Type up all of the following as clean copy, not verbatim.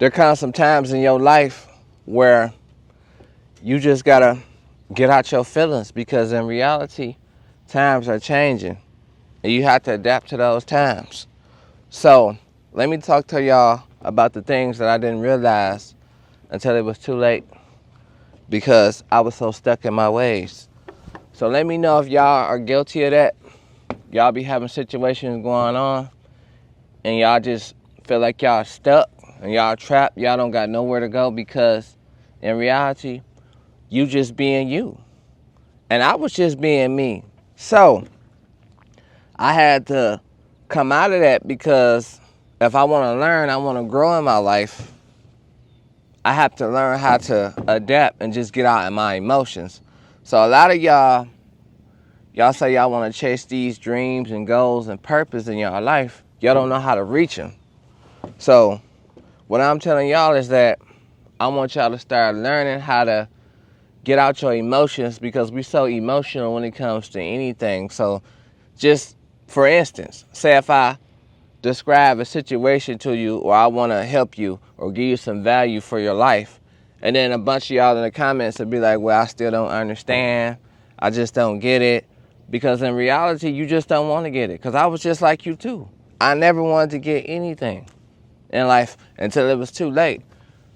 there comes some times in your life where you just gotta get out your feelings, because in reality, times are changing and you have to adapt to those times. So let me talk to y'all about the things that I didn't realize until it was too late, because I was so stuck in my ways. So let me know if y'all are guilty of that. Y'all be having situations going on and y'all just feel like y'all stuck and y'all trapped. Y'all don't got nowhere to go, because in reality, you just being you. And I was just being me. So I had to come out of that, because if I want to learn, I want to grow in my life, I have to learn how to adapt and just get out in my emotions. So a lot of y'all say y'all want to chase these dreams and goals and purpose in your life. Y'all don't know how to reach them. So what I'm telling y'all is that I want y'all to start learning how to get out your emotions, because we so emotional when it comes to anything. So just for instance, say if I describe a situation to you, or I want to help you or give you some value for your life, and then a bunch of y'all in the comments would be like, well, I still don't understand, I just don't get it, because in reality you just don't want to get it, because I was just like you too. I never wanted to get anything in life until it was too late.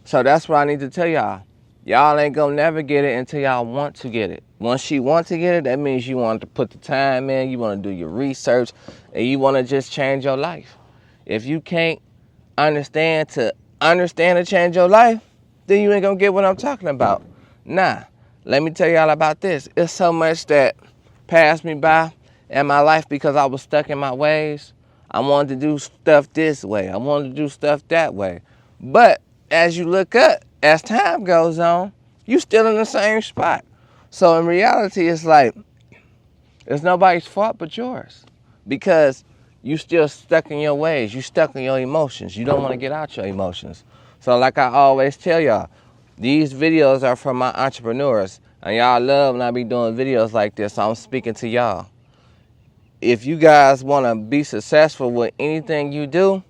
So that's what I need to tell y'all. Y'all ain't gonna never get it until y'all want to get it. Once you want to get it, that means you want to put the time in, you want to do your research, and you want to just change your life. If you can't understand to change your life, then you ain't gonna get what I'm talking about. Nah, let me tell y'all about this. It's so much that passed me by in my life because I was stuck in my ways. I wanted to do stuff this way, I wanted to do stuff that way. But as you look up, as time goes on, you still in the same spot. So in reality, it's like, it's nobody's fault but yours, because you still stuck in your ways. You stuck in your emotions. You don't want to get out your emotions. So like I always tell y'all, these videos are for my entrepreneurs, and y'all love when I be doing videos like this, so I'm speaking to y'all. If you guys want to be successful with anything you do,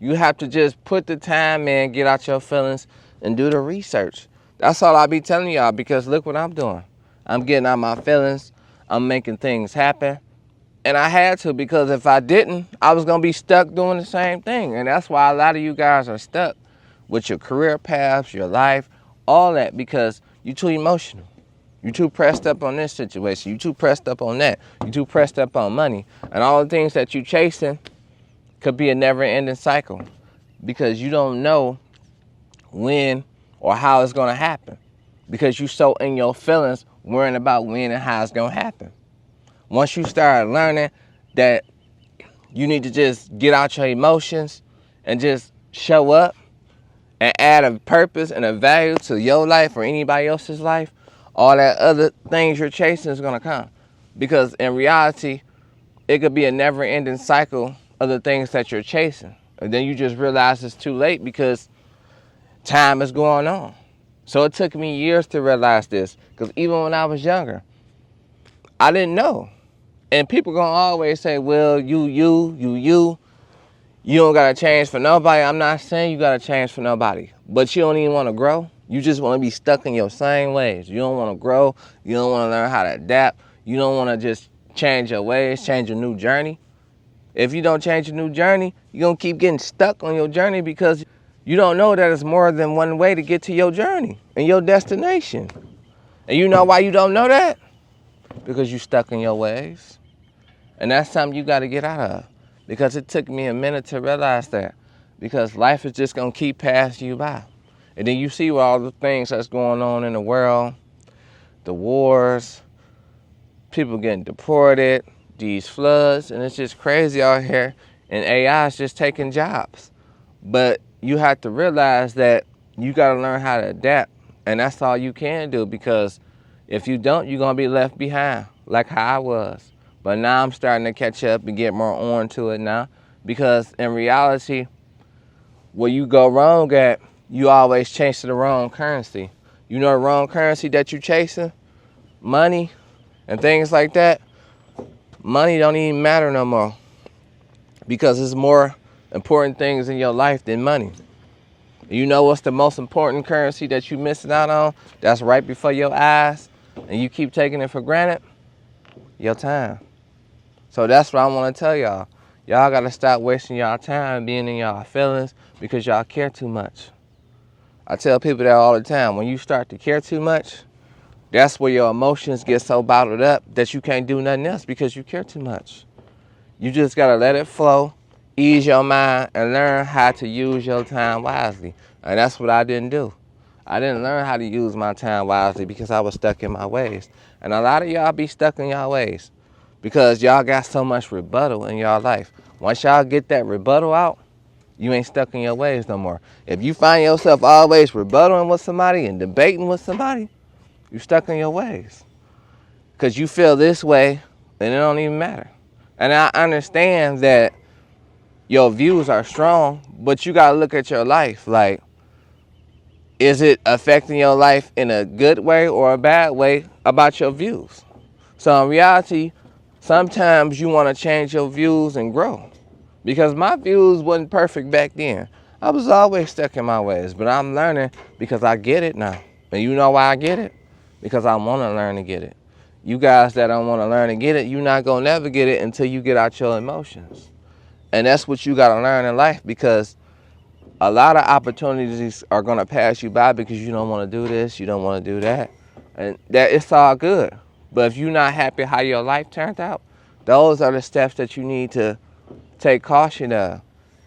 you have to just put the time in, get out your feelings, and do the research. That's all I be telling y'all, because look what I'm doing. I'm getting out my feelings. I'm making things happen. And I had to, because if I didn't, I was going to be stuck doing the same thing. And that's why a lot of you guys are stuck with your career paths, your life, all that, because you're too emotional. You're too pressed up on this situation. You're too pressed up on that. You're too pressed up on money. And all the things that you're chasing could be a never-ending cycle, because you don't know when or how it's going to happen, because you're so in your feelings worrying about when and how it's going to happen. Once you start learning that you need to just get out your emotions and just show up and add a purpose and a value to your life or anybody else's life, all that other things you're chasing is going to come. Because in reality, it could be a never-ending cycle of the things that you're chasing. And then you just realize it's too late, because time is going on. So it took me years to realize this, because even when I was younger, I didn't know. And people gonna always say, well, you don't gotta change for nobody. I'm not saying you gotta change for nobody, but you don't even wanna grow. You just wanna be stuck in your same ways. You don't wanna grow. You don't wanna learn how to adapt. You don't wanna just change your ways, change your new journey. If you don't change your new journey, you're gonna keep getting stuck on your journey, because you don't know that it's more than one way to get to your journey and your destination. And you know why you don't know that? Because you're stuck in your ways. And that's something you got to get out of, because it took me a minute to realize that, because life is just going to keep passing you by. And then you see all the things that's going on in the world, the wars, people getting deported, these floods, and it's just crazy out here, and AI is just taking jobs. But you have to realize that you got to learn how to adapt, and that's all you can do, because if you don't, you're going to be left behind, like how I was. But now I'm starting to catch up and get more on to it now, because in reality, where you go wrong at, you always chase the wrong currency. You know the wrong currency that you're chasing? Money and things like that. Money don't even matter no more, because there's more important things in your life than money. You know what's the most important currency that you missing out on? That's right before your eyes, and you keep taking it for granted? Your time. So that's what I want to tell y'all. Y'all got to stop wasting y'all time being in y'all feelings because y'all care too much. I tell people that all the time. When you start to care too much, that's where your emotions get so bottled up that you can't do nothing else because you care too much. You just got to let it flow, ease your mind, and learn how to use your time wisely. And that's what I didn't do. I didn't learn how to use my time wisely because I was stuck in my ways. And a lot of y'all be stuck in y'all ways because y'all got so much rebuttal in y'all life. Once y'all get that rebuttal out, you ain't stuck in your ways no more. If you find yourself always rebuttaling with somebody and debating with somebody, you stuck in your ways. Because you feel this way and it don't even matter. And I understand that your views are strong, but you got to look at your life. Like, is it affecting your life in a good way or a bad way about your views? So in reality, sometimes you want to change your views and grow. Because my views wasn't perfect back then. I was always stuck in my ways, but I'm learning because I get it now. And you know why I get it? Because I want to learn to get it. You guys that don't want to learn to get it, you're not going to never get it until you get out your emotions. And that's what you got to learn in life, because a lot of opportunities are going to pass you by because you don't want to do this, you don't want to do that. And that it's all good. But if you're not happy how your life turned out, those are the steps that you need to take caution of.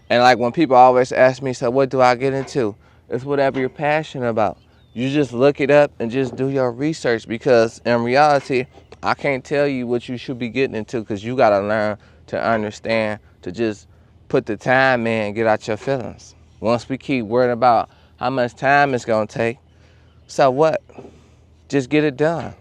And like when people always ask me, so what do I get into? It's whatever you're passionate about. You just look it up and just do your research, because in reality, I can't tell you what you should be getting into, because you got to learn to understand, to just put the time in and get out your feelings. Once we keep worrying about how much time it's going to take, so what? Just get it done.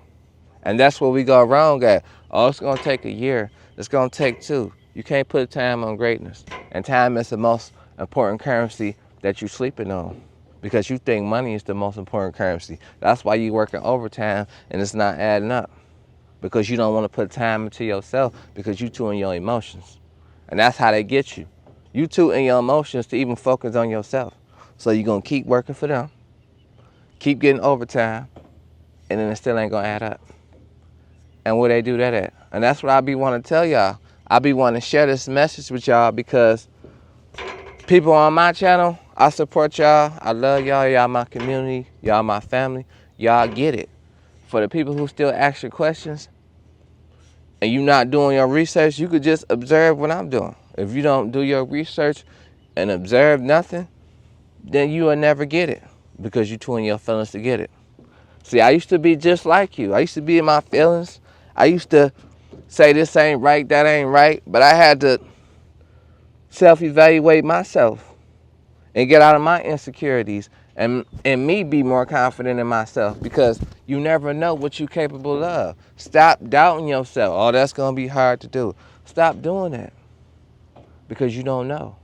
And that's where we go wrong at. Oh, it's going to take a year. It's going to take 2. You can't put time on greatness. And time is the most important currency that you're sleeping on, because you think money is the most important currency. That's why you're working overtime and it's not adding up, because you don't want to put time into yourself, because you too in your emotions. And that's how they get you. You too in your emotions to even focus on yourself. So you're going to keep working for them, keep getting overtime, and then it still ain't going to add up. And where they do that at? And that's what I be wanting to tell y'all. I be wanting to share this message with y'all, because people on my channel, I support y'all. I love y'all. Y'all my community. Y'all my family. Y'all get it. For the people who still ask your questions and you not doing your research, you could just observe what I'm doing. If you don't do your research and observe nothing, then you will never get it, because you too in your feelings to get it. See, I used to be just like you. I used to be in my feelings. I used to say this ain't right, that ain't right, but I had to self-evaluate myself and get out of my insecurities, and me be more confident in myself, because you never know what you're capable of. Stop doubting yourself. Oh, that's going to be hard to do. Stop doing that, because you don't know.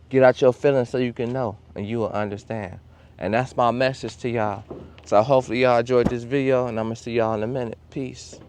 Get out your feelings so you can know, and you will understand. And that's my message to y'all. So hopefully y'all enjoyed this video, and I'm going to see y'all in a minute. Peace.